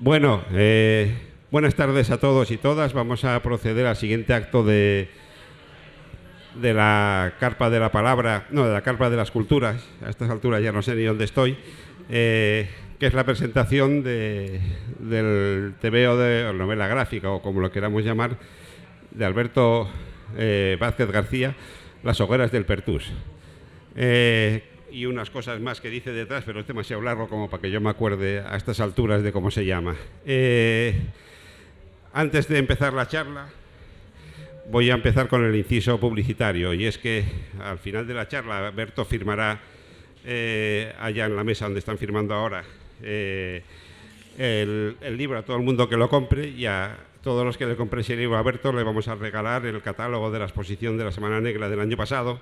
Bueno, buenas tardes a todos y todas. Vamos a proceder al siguiente acto de la Carpa de la Palabra, no, de la Carpa de las Culturas. A estas alturas ya no sé ni dónde estoy, que es la presentación del tebeo de novela gráfica, o como lo queramos llamar, de Alberto Vázquez García, Las hogueras del Pertús. Y unas cosas más que dice detrás, pero es demasiado largo como para que yo me acuerde a estas alturas de cómo se llama. Antes de empezar la charla, voy a empezar con el inciso publicitario, y es que al final de la charla Berto firmará allá en la mesa donde están firmando ahora el libro a todo el mundo que lo compre, y a todos los que le compren ese libro a Berto le vamos a regalar el catálogo de la exposición de la Semana Negra del año pasado,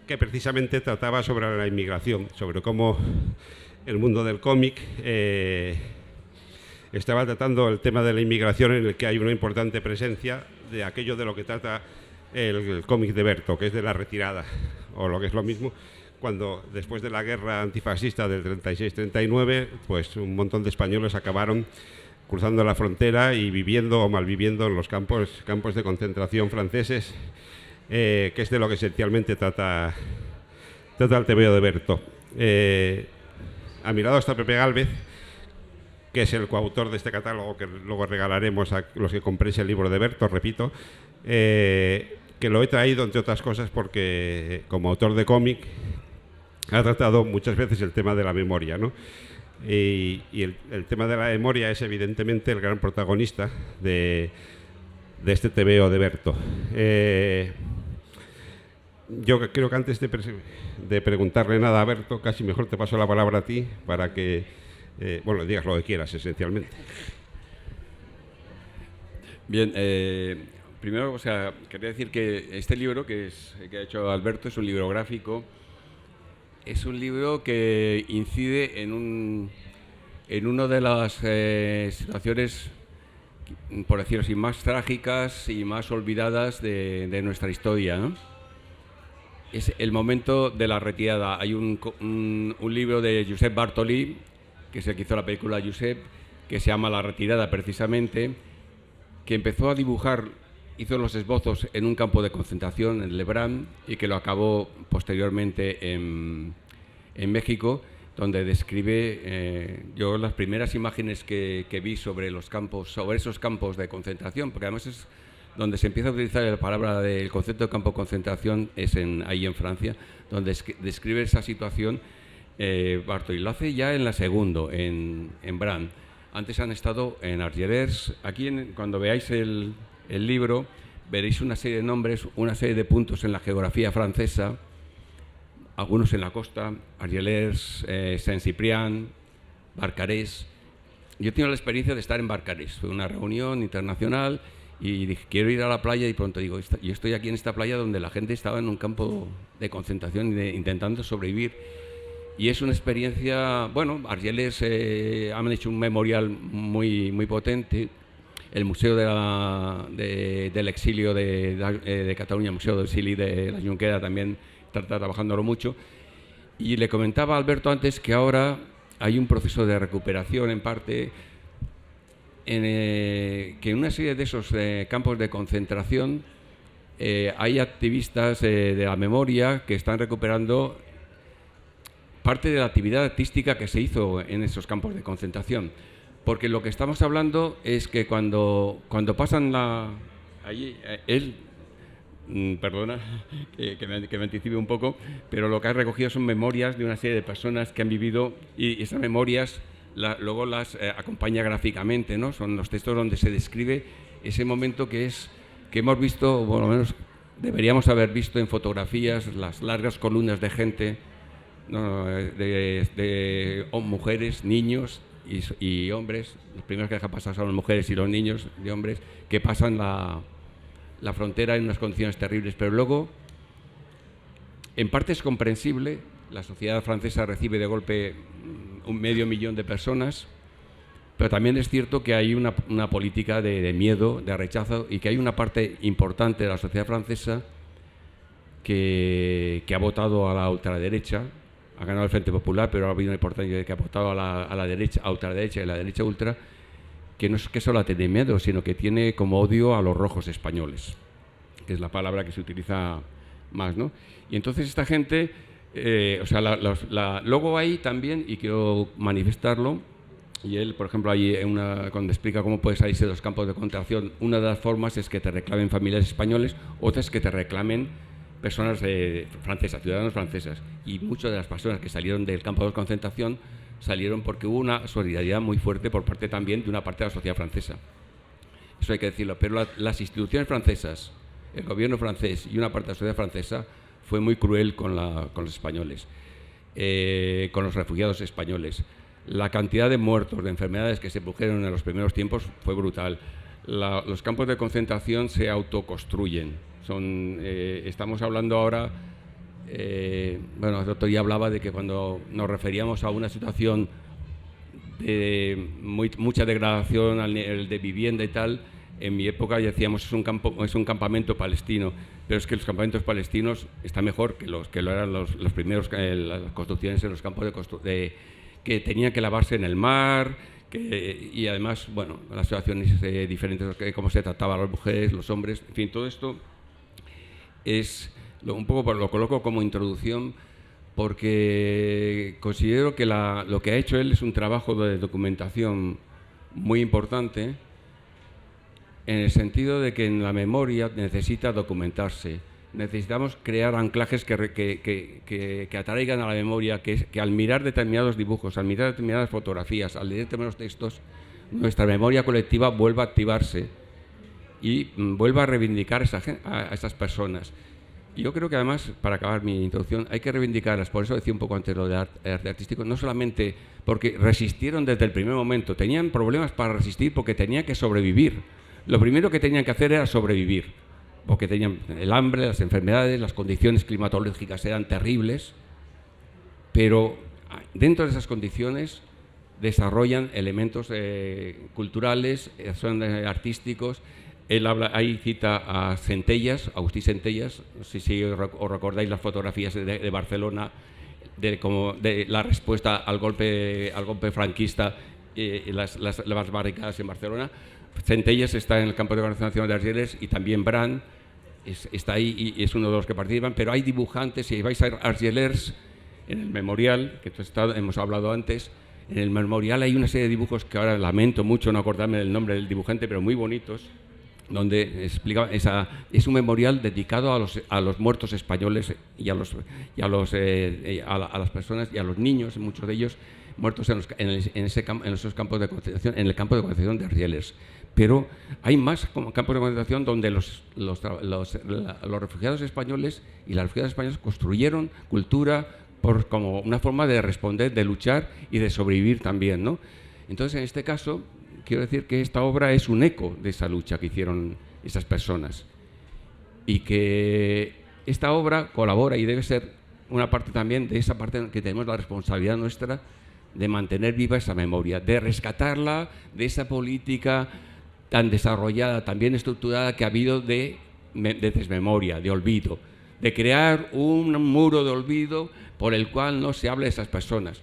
que precisamente trataba sobre la inmigración, sobre cómo el mundo del cómic estaba tratando el tema de la inmigración, en el que hay una importante presencia de aquello de lo que trata el cómic de Berto, que es de la retirada, o lo que es lo mismo, cuando después de la guerra antifascista del 36-39, pues un montón de españoles acabaron cruzando la frontera y viviendo o malviviendo en los campos de concentración franceses, que es de lo que esencialmente trata el tebeo de Berto. A mi lado está Pepe Gálvez, que es el coautor de este catálogo, que luego regalaremos a los que compréis el libro de Berto, repito, que lo he traído, entre otras cosas, porque como autor de cómic ha tratado muchas veces el tema de la memoria, ¿no? Y el tema de la memoria es evidentemente el gran protagonista de este tebeo de Berto. Yo creo que antes de preguntarle nada a Berto, casi mejor te paso la palabra a ti para que, bueno, digas lo que quieras, esencialmente. Bien, primero, quería decir que este libro que ha hecho Alberto es un libro gráfico, es un libro que incide en una de las situaciones, por decirlo así, más trágicas y más olvidadas de nuestra historia, ¿no? Es el momento de la retirada. Hay un libro de Josep Bartolí, que es el que hizo la película Josep, que se llama La retirada, precisamente, que empezó a dibujar, hizo los esbozos en un campo de concentración en Lebrán, y que lo acabó posteriormente en México, donde describe yo las primeras imágenes que vi sobre esos campos de concentración, porque además es donde se empieza a utilizar la palabra del concepto de campo de concentración, es ahí en Francia, donde describe esa situación Bartolí. Lo hace ya en la segunda, en Bran. Antes han estado en Argelers. Aquí, cuando veáis el libro, veréis una serie de nombres, una serie de puntos en la geografía francesa, algunos en la costa, Argelers, Saint-Cyprien, Barcarès. Yo he tenido la experiencia de estar en Barcarès. Fue una reunión internacional y dije, quiero ir a la playa, y pronto digo, yo estoy aquí en esta playa donde la gente estaba en un campo de concentración intentando sobrevivir. Y es una experiencia, bueno, Argelers han hecho un memorial muy, muy potente. El Museo del Exilio de Cataluña, el Museo del Exilio de la Junquera, también está trabajándolo mucho. Y le comentaba a Alberto antes que ahora hay un proceso de recuperación, en parte, que en una serie de esos campos de concentración hay activistas de la memoria que están recuperando parte de la actividad artística que se hizo en esos campos de concentración. Porque lo que estamos hablando es que cuando pasan allí, perdona que me anticipe un poco, pero lo que ha recogido son memorias de una serie de personas que han vivido, y esas memorias luego las acompaña gráficamente, ¿no? Son los textos donde se describe ese momento que hemos visto, o por lo menos deberíamos haber visto en fotografías, las largas columnas de gente, ¿no? de mujeres, niños y hombres. Los primeros que dejan pasar son las mujeres y los niños de hombres, que pasan la frontera en unas condiciones terribles, pero luego, en parte es comprensible. La sociedad francesa recibe de golpe 500.000 de personas, pero también es cierto que hay una política de miedo, de rechazo, y que hay una parte importante de la sociedad francesa que ha votado a la ultraderecha. Ha ganado el Frente Popular, pero ha habido una importancia que ha votado a la derecha, a ultraderecha y a la derecha ultra, que no es que solo tiene miedo, sino que tiene como odio a los rojos españoles, que es la palabra que se utiliza más, ¿no? Y entonces esta gente, luego hay también, y quiero manifestarlo, y él, por ejemplo, ahí cuando explica cómo puedes salirse de los campos de concentración, una de las formas es que te reclamen familiares españoles, otra es que te reclamen personas francesas, ciudadanos francesas. Y muchas de las personas que salieron del campo de concentración salieron porque hubo una solidaridad muy fuerte por parte también de una parte de la sociedad francesa. Eso hay que decirlo. Pero las instituciones francesas, el gobierno francés y una parte de la sociedad francesa fue muy cruel con los españoles, con los refugiados españoles. La cantidad de muertos, de enfermedades que se produjeron en los primeros tiempos fue brutal. Los campos de concentración se autoconstruyen. Estamos hablando ahora, el otro día hablaba de que cuando nos referíamos a una situación de mucha degradación al nivel de vivienda y tal, en mi época ya decíamos es un campamento palestino, pero es que los campamentos palestinos están mejor que lo eran los primeros, las construcciones en los campos que tenían que lavarse en el mar, y además, bueno, las situaciones diferentes, cómo se trataba a las mujeres, los hombres, en fin, todo esto es un poco lo coloco como introducción, porque considero que lo que ha hecho él es un trabajo de documentación muy importante, en el sentido de que en la memoria necesita documentarse. Necesitamos crear anclajes que atraigan a la memoria, que al mirar determinados dibujos, al mirar determinadas fotografías, al leer determinados textos, nuestra memoria colectiva vuelva a activarse y vuelva a reivindicar a esas personas. Y yo creo que además, para acabar mi introducción, hay que reivindicarlas. Por eso decía un poco antes lo de arte artístico, no solamente porque resistieron desde el primer momento, tenían problemas para resistir porque tenían que sobrevivir. Lo primero que tenían que hacer era sobrevivir, porque tenían el hambre, las enfermedades, las condiciones climatológicas eran terribles, pero dentro de esas condiciones desarrollan elementos culturales, son artísticos. Él ahí cita a Centellas, Agustí Centellas, no sé si os recordáis las fotografías de Barcelona, de la respuesta al golpe franquista, las barricadas en Barcelona. Centellas está en el campo de concentración de Argelers y también Brand está ahí y es uno de los que participan, pero hay dibujantes. Si vais a Argelers, en el memorial, que hemos hablado antes, en el memorial hay una serie de dibujos que ahora lamento mucho no acordarme del nombre del dibujante, pero muy bonitos, donde explica es un memorial dedicado a los muertos españoles y a las personas y a los niños, muchos de ellos muertos en esos campos de concentración, en el campo de concentración de Argelers. Pero hay más campos de concentración donde los refugiados españoles y las refugiadas españolas construyeron cultura como una forma de responder, de luchar y de sobrevivir también, ¿no? Entonces, en este caso, quiero decir que esta obra es un eco de esa lucha que hicieron esas personas y que esta obra colabora y debe ser una parte también de esa parte en que tenemos la responsabilidad nuestra de mantener viva esa memoria, de rescatarla de esa política tan desarrollada, tan bien estructurada que ha habido de desmemoria, de olvido, de crear un muro de olvido por el cual no se habla de esas personas.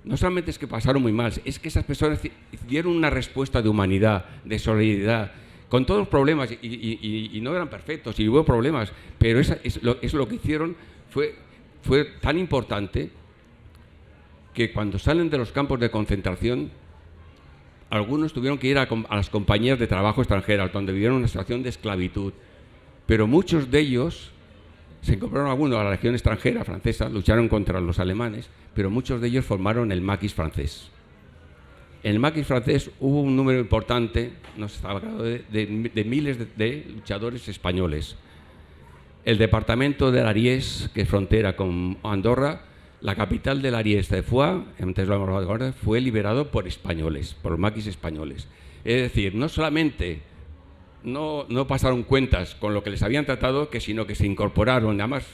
No solamente es que pasaron muy mal, es que esas personas dieron una respuesta de humanidad, de solidaridad, con todos los problemas, y no eran perfectos, y hubo problemas, pero eso lo que hicieron fue tan importante que cuando salen de los campos de concentración, algunos tuvieron que ir a las compañías de trabajo extranjeras, donde vivieron una situación de esclavitud, pero muchos de ellos se incorporaron a la legión extranjera francesa, lucharon contra los alemanes, pero muchos de ellos formaron el maquis francés. En el maquis francés hubo un número importante, no se estaba claro, de miles de luchadores españoles. El departamento de l'Ariège, que es frontera con Andorra, la capital del Ariège de Foix, antes lo hemos hablado, fue liberado por españoles, por maquis españoles. Es decir, no solamente no pasaron cuentas con lo que les habían tratado, sino que se incorporaron. Además,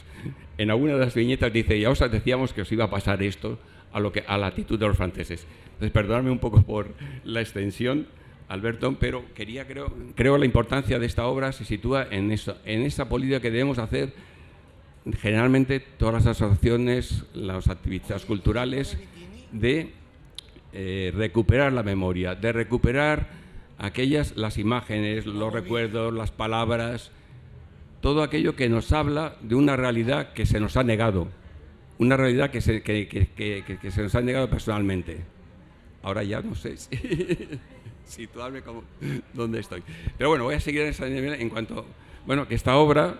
en alguna de las viñetas dice, ya os decíamos que os iba a pasar esto a la actitud de los franceses. Entonces, perdonadme un poco por la extensión, Alberto, pero creo la importancia de esta obra se sitúa en esa política que debemos hacer generalmente todas las asociaciones, las actividades culturales, de recuperar la memoria, de recuperar las imágenes, los recuerdos, las palabras, todo aquello que nos habla de una realidad que se nos ha negado, una realidad que se nos ha negado personalmente. Ahora ya no sé si situarme como dónde estoy. Pero bueno, voy a seguir en esa línea en cuanto, bueno, que esta obra,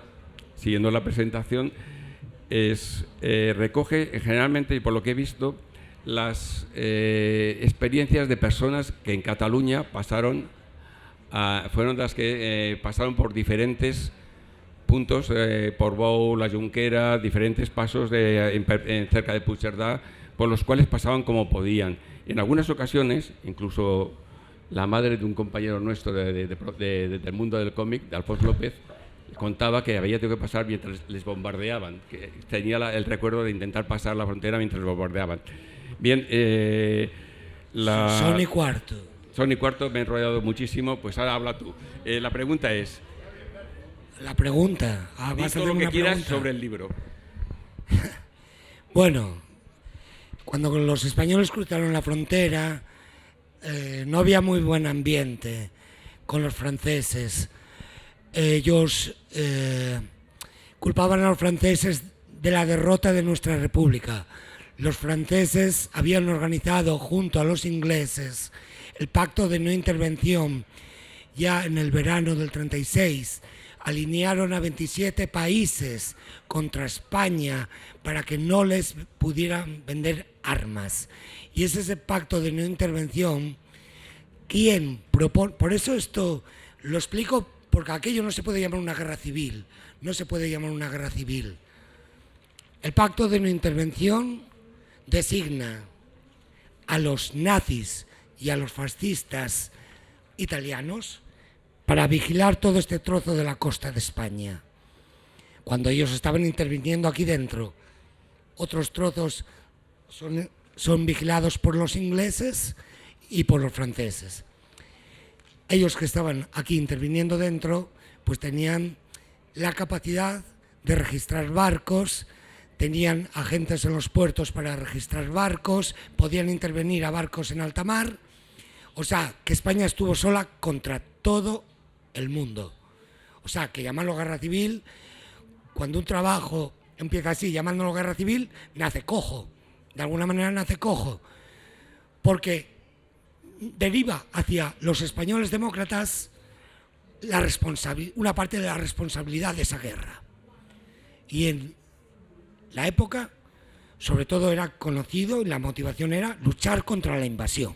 siguiendo la presentación, recoge generalmente, y por lo que he visto, las experiencias de personas que en Cataluña fueron las que pasaron por diferentes puntos, por Bou, la Junquera, diferentes pasos cerca de Puigcerdá, por los cuales pasaban como podían. En algunas ocasiones, incluso la madre de un compañero nuestro del mundo del cómic, de Alfonso López, contaba que había tenido que pasar mientras les bombardeaban, que tenía el recuerdo de intentar pasar la frontera mientras les bombardeaban. Bien, Son y cuarto. Son y cuarto, me he enrollado muchísimo, pues ahora habla tú. La pregunta es... La pregunta. Vas a hacer lo que quieras sobre el libro. Bueno, cuando los españoles cruzaron la frontera, no había muy buen ambiente con los franceses. Ellos culpaban a los franceses de la derrota de nuestra república. Los franceses habían organizado junto a los ingleses el pacto de no intervención ya en el verano del 36. Alinearon a 27 países contra España para que no les pudieran vender armas. Y es ese pacto de no intervención quien propone... Por eso esto lo explico, porque aquello no se puede llamar una guerra civil. No se puede llamar una guerra civil. El pacto de no intervención designa a los nazis y a los fascistas italianos para vigilar todo este trozo de la costa de España. Cuando ellos estaban interviniendo aquí dentro, otros trozos son vigilados por los ingleses y por los franceses. Ellos que estaban aquí interviniendo dentro, pues tenían la capacidad de registrar barcos, tenían agentes en los puertos para registrar barcos, podían intervenir a barcos en alta mar. O sea, que España estuvo sola contra todo el mundo. O sea, que llamarlo guerra civil, cuando un trabajo empieza así, llamándolo guerra civil, nace cojo. De alguna manera nace cojo. Porque deriva hacia los españoles demócratas una parte de la responsabilidad de esa guerra. Y en la época, sobre todo, era conocido y la motivación era luchar contra la invasión.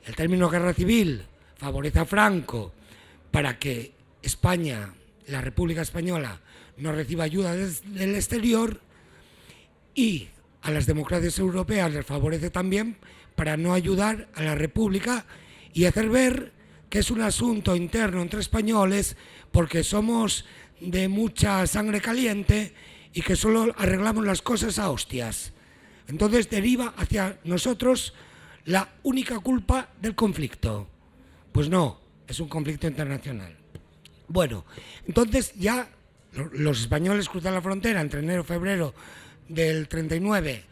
El término guerra civil favorece a Franco para que España, la República Española, no reciba ayuda del exterior, y a las democracias europeas les favorece también para no ayudar a la República y hacer ver que es un asunto interno entre españoles porque somos de mucha sangre caliente y que solo arreglamos las cosas a hostias. Entonces deriva hacia nosotros la única culpa del conflicto. Pues no, es un conflicto internacional. Bueno, entonces ya los españoles cruzan la frontera entre enero y febrero del 39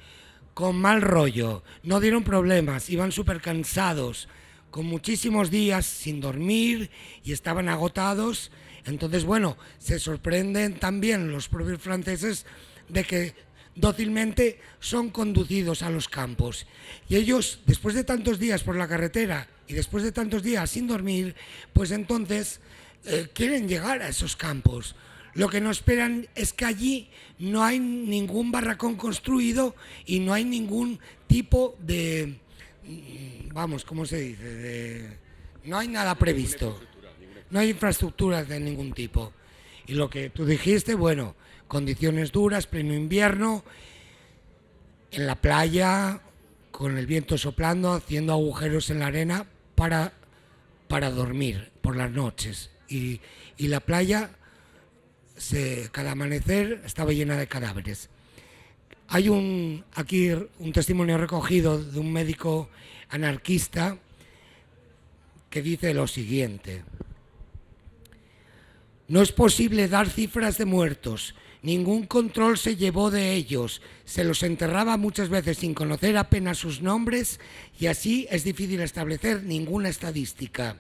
con mal rollo, no dieron problemas, iban súper cansados, con muchísimos días sin dormir y estaban agotados. Entonces, bueno, se sorprenden también los propios franceses de que dócilmente son conducidos a los campos. Y ellos, después de tantos días por la carretera y después de tantos días sin dormir, pues entonces quieren llegar a esos campos. Lo que no esperan es que allí no hay ningún barracón construido y no hay ningún tipo de... Vamos, ¿cómo se dice? No hay nada previsto. No hay infraestructuras de ningún tipo. Y lo que tú dijiste, bueno, condiciones duras, pleno invierno, en la playa, con el viento soplando, haciendo agujeros en la arena para dormir por las noches. Y la playa, cada amanecer, estaba llena de cadáveres. Hay aquí un testimonio recogido de un médico anarquista que dice lo siguiente: no es posible dar cifras de muertos Ningún control se llevó de ellos, se los enterraba muchas veces sin conocer apenas sus nombres y así es difícil establecer ninguna estadística.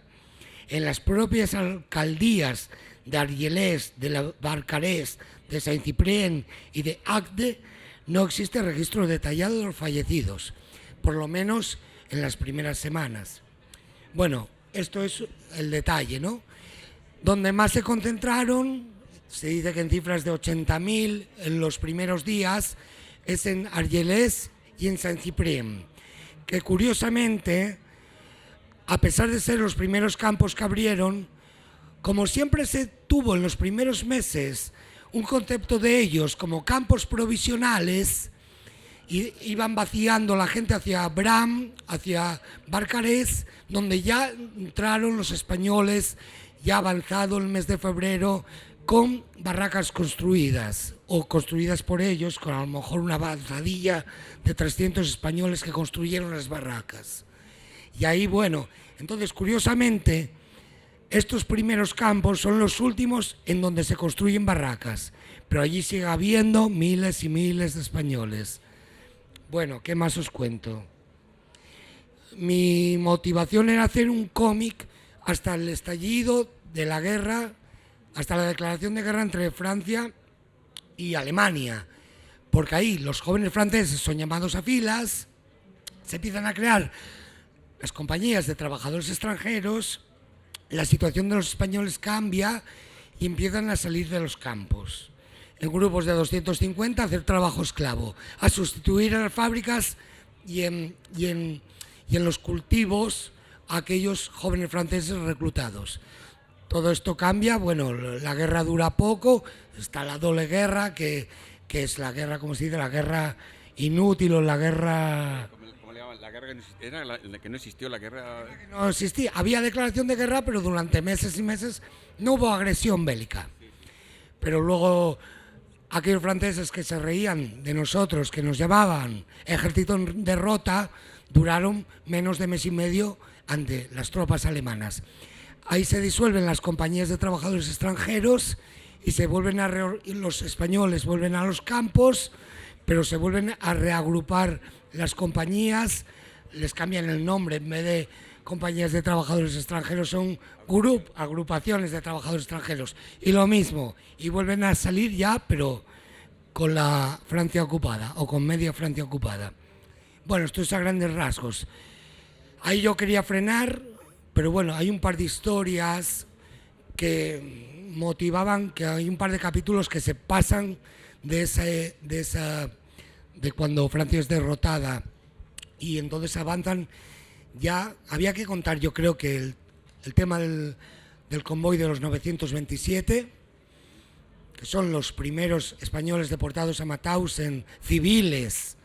En las propias alcaldías de Argelès, de Barcarès, de Saint-Cyprien y de Agde no existe registro detallado de los fallecidos, por lo menos en las primeras semanas. Bueno, esto es el detalle, ¿no? Donde más se concentraron, se dice que en cifras de 80.000 en los primeros días, es en Argelès y en Saint-Cyprien, que curiosamente, a pesar de ser los primeros campos que abrieron, como siempre se tuvo en los primeros meses un concepto de ellos como campos provisionales, y iban vaciando la gente hacia Bram, hacia Barcarès, donde ya entraron los españoles, ya avanzado el mes de febrero, con barracas construidas, o construidas por ellos, con a lo mejor una avanzadilla de 300 españoles que construyeron las barracas. Y ahí, bueno, entonces, curiosamente, estos primeros campos son los últimos en donde se construyen barracas, pero allí sigue habiendo miles y miles de españoles. Bueno, ¿qué más os cuento? Mi motivación era hacer un cómic hasta el estallido de la guerra, hasta la declaración de guerra entre Francia y Alemania, porque ahí los jóvenes franceses son llamados a filas, se empiezan a crear las compañías de trabajadores extranjeros, la situación de los españoles cambia y empiezan a salir de los campos en grupos de 250 a hacer trabajo esclavo, a sustituir en las fábricas y en los cultivos a aquellos jóvenes franceses reclutados. Todo esto cambia, bueno, la guerra dura poco, está la doble guerra, que es la guerra, como se dice, la guerra inútil o la guerra... ¿Cómo le llaman? La guerra era la que no existió, la guerra... No existía, había declaración de guerra, pero durante meses y meses no hubo agresión bélica. Pero luego aquellos franceses que se reían de nosotros, que nos llamaban ejército en derrota, duraron menos de mes y medio ante las tropas alemanas. Ahí se disuelven las compañías de trabajadores extranjeros y se vuelven los españoles vuelven a los campos, pero se vuelven a reagrupar las compañías, les cambian el nombre, en vez de compañías de trabajadores extranjeros son agrupaciones de trabajadores extranjeros, y lo mismo, y vuelven a salir ya, pero con la Francia ocupada o con media Francia ocupada. Bueno, esto es a grandes rasgos. Ahí yo quería frenar, pero bueno, hay un par de historias que motivaban, que hay un par de capítulos que se pasan de cuando Francia es derrotada y entonces avanzan. Ya había que contar, yo creo que el tema del convoy de los 927, que son los primeros españoles deportados a Mauthausen, civiles,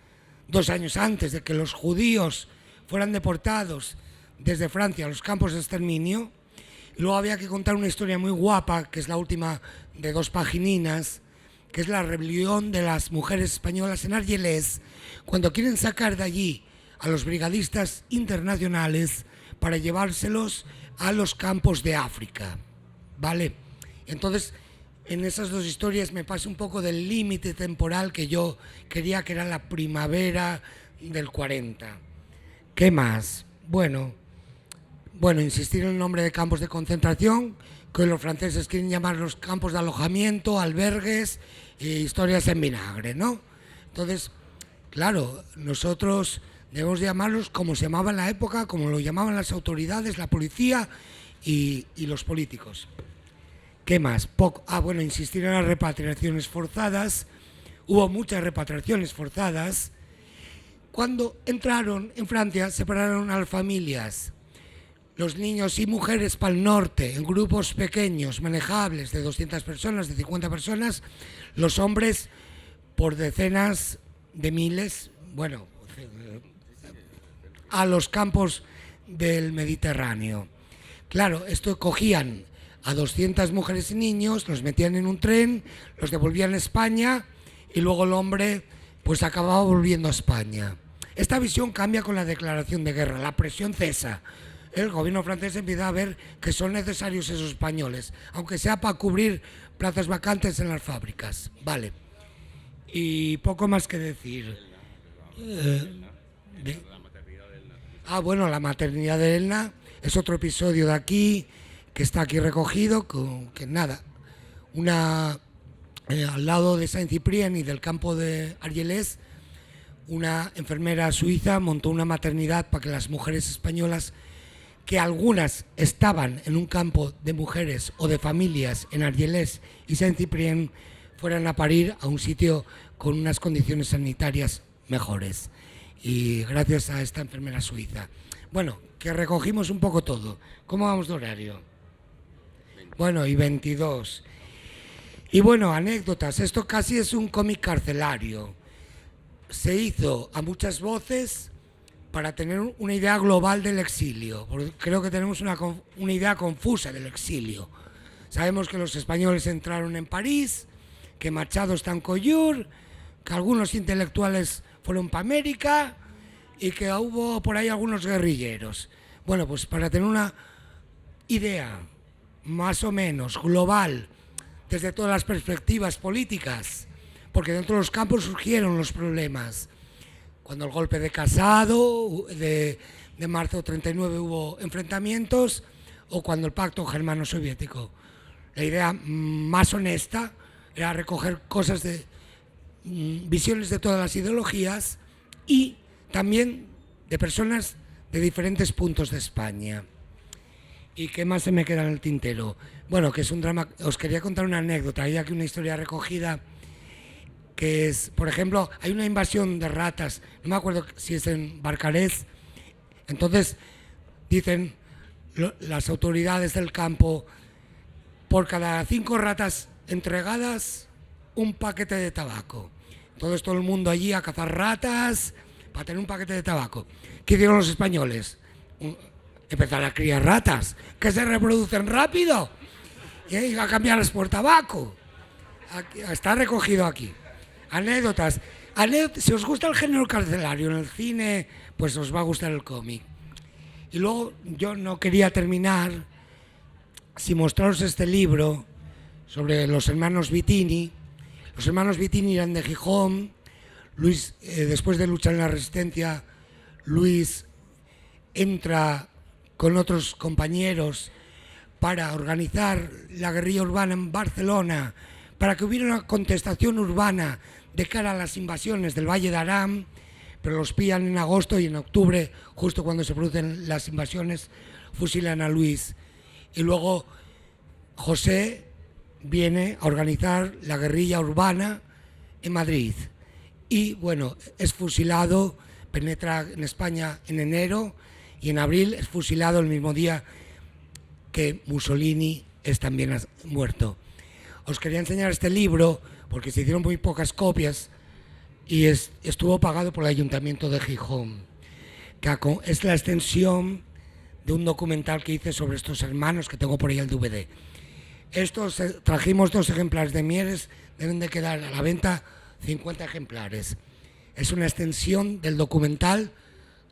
2 años antes de que los judíos fueran deportados desde Francia a los campos de exterminio. Luego había que contar una historia muy guapa, que es la última de 2 pagininas, que es la rebelión de las mujeres españolas en Argelès, cuando quieren sacar de allí a los brigadistas internacionales para llevárselos a los campos de África, ¿vale? Entonces, en esas 2 historias me pasa un poco del límite temporal que yo quería, que era la primavera del 40. ¿Qué más? Bueno, insistir en el nombre de campos de concentración, que los franceses quieren llamar los campos de alojamiento, albergues e historias en vinagre, ¿no? Entonces, claro, nosotros debemos llamarlos como se llamaba en la época, como lo llamaban las autoridades, la policía y los políticos. ¿Qué más? Insistir en las repatriaciones forzadas. Hubo muchas repatriaciones forzadas. Cuando entraron en Francia, separaron a las familias. Los niños y mujeres para el norte, en grupos pequeños, manejables, de 200 personas, de 50 personas. Los hombres por decenas de miles, a los campos del Mediterráneo. Claro, esto cogían a 200 mujeres y niños, los metían en un tren, los devolvían a España y luego el hombre pues acababa volviendo a España. Esta visión cambia con la declaración de guerra, la presión cesa. El gobierno francés empieza a ver que son necesarios esos españoles, aunque sea para cubrir plazas vacantes en las fábricas. Vale. Y poco más que decir. Bueno, la maternidad de Elna es otro episodio de aquí, que está aquí recogido, que nada, al lado de Saint-Cyprien y del campo de Argelès, una enfermera suiza montó una maternidad para que las mujeres españolas, que algunas estaban en un campo de mujeres o de familias en Argelès y Saint-Cyprien, fueran a parir a un sitio con unas condiciones sanitarias mejores. Y gracias a esta enfermera suiza. Bueno, que recogimos un poco todo. ¿Cómo vamos de horario? Bueno, y 22. Y bueno, anécdotas. Esto casi es un cómic carcelario. Se hizo a muchas voces para tener una idea global del exilio. Porque creo que tenemos una idea confusa del exilio. Sabemos que los españoles entraron en París, que Machado está en Collioure, que algunos intelectuales fueron para América y que hubo por ahí algunos guerrilleros. Bueno, pues para tener una idea más o menos global desde todas las perspectivas políticas, porque dentro de los campos surgieron los problemas. Cuando el golpe de Casado, de marzo 39 hubo enfrentamientos, o cuando el pacto germano-soviético. La idea más honesta era recoger cosas visiones de todas las ideologías y también de personas de diferentes puntos de España. ¿Y qué más se me queda en el tintero? Bueno, que es un drama. Os quería contar una anécdota. Hay aquí una historia recogida que es, por ejemplo, hay una invasión de ratas, no me acuerdo si es en Barcarès. Entonces dicen las autoridades del campo, por cada 5 ratas entregadas, un paquete de tabaco. Entonces todo el mundo allí a cazar ratas para tener un paquete de tabaco. ¿Qué hicieron los españoles? Empezar a criar ratas que se reproducen rápido y a cambiarlas por tabaco. Aquí, está recogido aquí. Anécdotas. Si os gusta el género carcelario en el cine, pues os va a gustar el cómic. Y luego yo no quería terminar sin mostraros este libro sobre los hermanos Vitini. Los hermanos Vitini eran de Gijón. Luis, después de luchar en la resistencia, Luis entra con otros compañeros para organizar la guerrilla urbana en Barcelona, para que hubiera una contestación urbana de cara a las invasiones del Valle de Arán, pero los pillan en agosto y en octubre, justo cuando se producen las invasiones, fusilan a Luis. Y luego José viene a organizar la guerrilla urbana en Madrid. Y bueno, es fusilado, penetra en España en enero y en abril es fusilado el mismo día que Mussolini es también muerto. Os quería enseñar este libro porque se hicieron muy pocas copias y estuvo pagado por el Ayuntamiento de Gijón, que es la extensión de un documental que hice sobre estos hermanos, que tengo por ahí el DVD. Trajimos 2 ejemplares de Mieres, deben de quedar a la venta 50 ejemplares. Es una extensión del documental,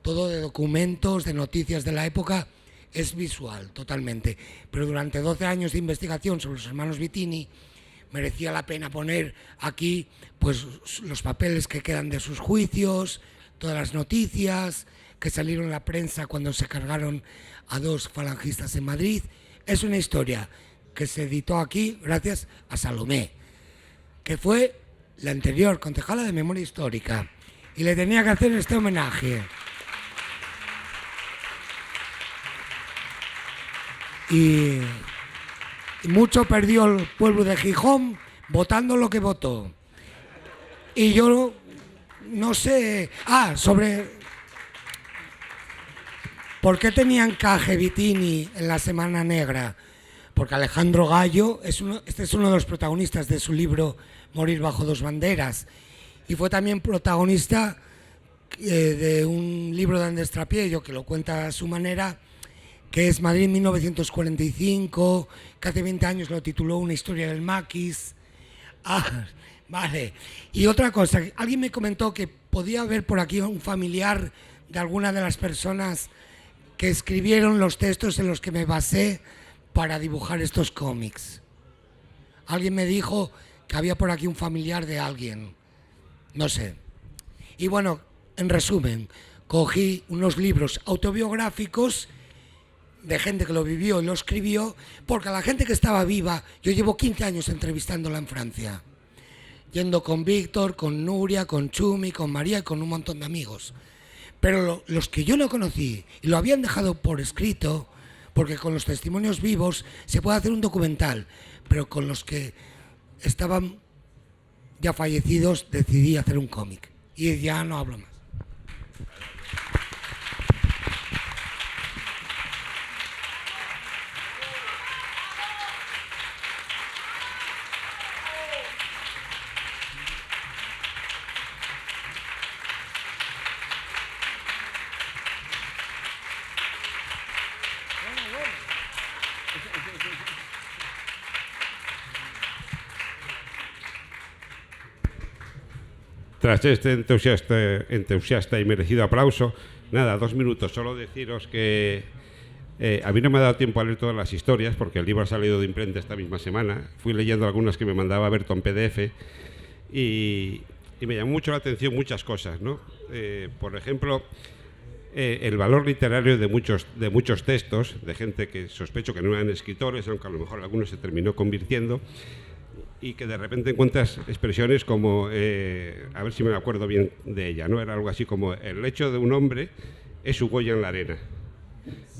todo de documentos, de noticias de la época, es visual totalmente. Pero durante 12 años de investigación sobre los hermanos Vitini, merecía la pena poner aquí pues los papeles que quedan de sus juicios, todas las noticias que salieron en la prensa cuando se cargaron a 2 falangistas en Madrid. Es una historia que se editó aquí gracias a Salomé, que fue la anterior concejala de Memoria Histórica, y le tenía que hacer este homenaje. Y mucho perdió el pueblo de Gijón votando lo que votó. Y yo no sé... sobre... ¿Por qué tenía encaje Vitini en la Semana Negra? Porque Alejandro Gallo, este es uno de los protagonistas de su libro Morir bajo 2 banderas. Y fue también protagonista de un libro de Andrés Trapiello, que lo cuenta a su manera, que es Madrid 1945, que hace 20 años lo tituló Una historia del maquis. Vale. Y otra cosa, alguien me comentó que podía haber por aquí un familiar de alguna de las personas que escribieron los textos en los que me basé para dibujar estos cómics. Alguien me dijo que había por aquí un familiar de alguien, no sé. Y bueno, en resumen, cogí unos libros autobiográficos de gente que lo vivió y lo escribió, porque a la gente que estaba viva, yo llevo 15 años entrevistándola en Francia, yendo con Víctor, con Nuria, con Chumi, con María y con un montón de amigos. Pero los que yo no conocí y lo habían dejado por escrito, porque con los testimonios vivos se puede hacer un documental, pero con los que estaban ya fallecidos decidí hacer un cómic. Y ya no hablo más. Tras este entusiasta y merecido aplauso, nada, 2 minutos. Solo deciros que a mí no me ha dado tiempo a leer todas las historias porque el libro ha salido de imprenta esta misma semana. Fui leyendo algunas que me mandaba Berto en PDF y me llamó mucho la atención muchas cosas, ¿no? Por ejemplo, el valor literario de muchos textos, de gente que sospecho que no eran escritores, aunque a lo mejor algunos se terminó convirtiendo, y que de repente encuentras expresiones como, a ver si me acuerdo bien de ella, ¿no? Era algo así como, el lecho de un hombre es su huella en la arena.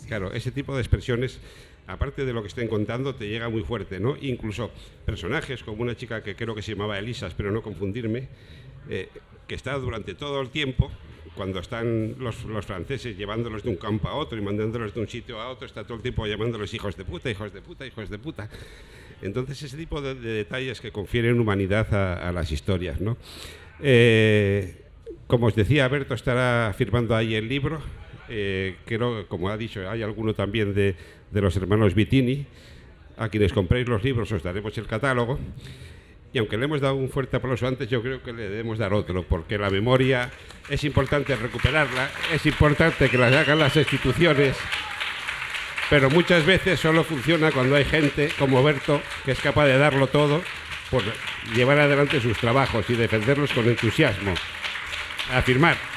Claro, ese tipo de expresiones, aparte de lo que estén contando, te llega muy fuerte, ¿no? Incluso personajes como una chica que creo que se llamaba Elisa, espero no confundirme, que está durante todo el tiempo, cuando están los franceses llevándolos de un campo a otro y mandándolos de un sitio a otro, está todo el tiempo llamándolos hijos de puta, hijos de puta, hijos de puta. Entonces, ese tipo de detalles que confieren humanidad a las historias, ¿no? Como os decía, Berto estará firmando ahí el libro. Creo, como ha dicho, hay alguno también de los hermanos Vitini. A quienes compréis los libros os daremos el catálogo. Y aunque le hemos dado un fuerte aplauso antes, yo creo que le debemos dar otro, porque la memoria es importante recuperarla, es importante que la hagan las instituciones, pero muchas veces solo funciona cuando hay gente como Berto que es capaz de darlo todo por llevar adelante sus trabajos y defenderlos con entusiasmo. A firmar.